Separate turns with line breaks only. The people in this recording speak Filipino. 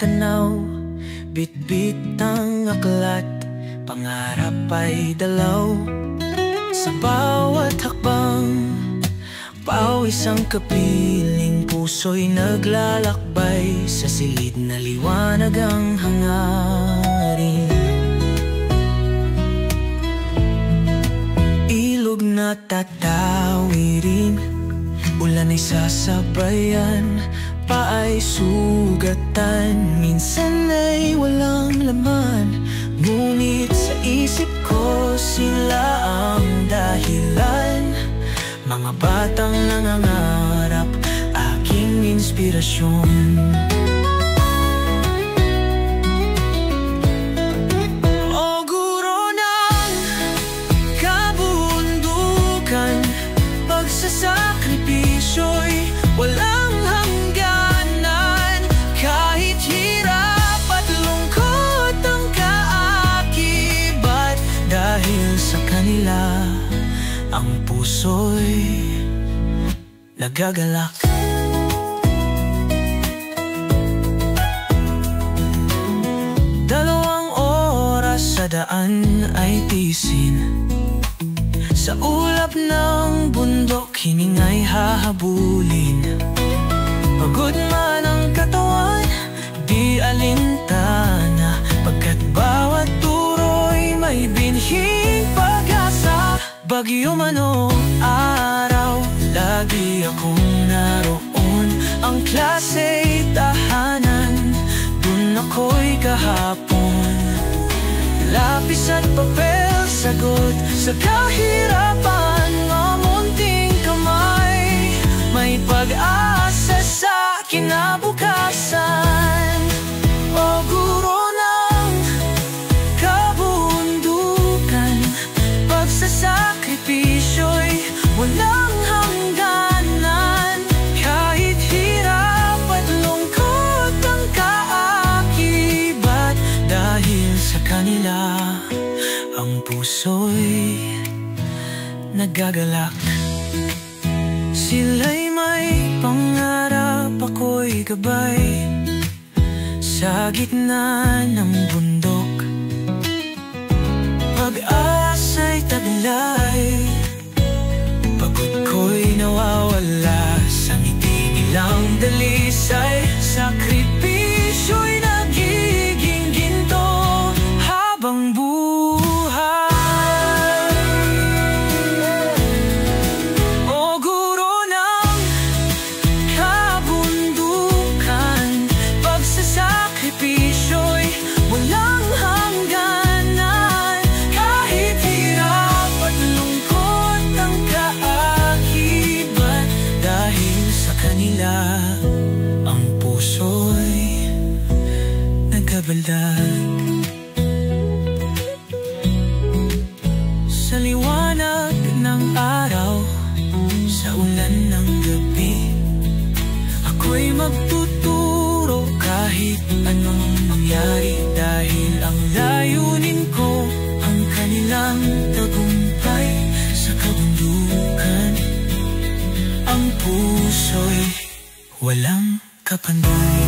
tanaw, bitbit ang aklat, pangarap ay dalaw. Sa bawat hakbang, pawis ang kapiling, puso'y naglalakbay, sa silid na liwanag ang hangarin. Ilog na tatawirin, ulan ay sasabayan, paay sugatan, minsan ay walang laman. Ngunit sa isip ko sila ang dahilan, mga batang nangangarap, aking inspirasyon. O guro ng kabundukan, pagsasakripisyo'y walang hangganan. Kahit hirap at lungkot ang kaakibat, dahil sa kanila ang puso'y nagagalak. Dalawang oras sa daan ay tisin, sa ulap ng bundok hiningay hahabulin. Pagod man ang katawan, di alintana, pagkat bawat turo'y may binhing pag-asa. Bagyo man o araw, lagi akong naroon. Ang klase'y tahanan, dun ako'y kahapon. Lapis at papel, sagot sa kahirapan, mga munting kamay, may pag-asa sa kinabukasan. O guro ng kabundukan, pagsasakripisyo'y walang hangganan. Kahit hirap at lungkot ang kaakibat, dahil sa kanila ang puso'y nagagalak. Sila'y may pangarap, ako'y gabay, sa gitna ng bundok. Pag-asa'y taglay, pagod ko'y nawawala, sa ngiti nilang dalisay, sakripisyo'y nagiging ginto habang buhay. O guro ng kabundukan, pagsasakripisyo'y walang hangganan. Kahit hirap at lungkot ang kaakibat, dahil sa kanila ang puso'y nagkabaldag. Sa liwanag ng araw, sa ulan ng gabi, ako'y magtuturo kahit anong mangyari, dahil ang layunin ko ang kanilang tagumpay. Sa kabundukan, ang puso'y walang kapanduan.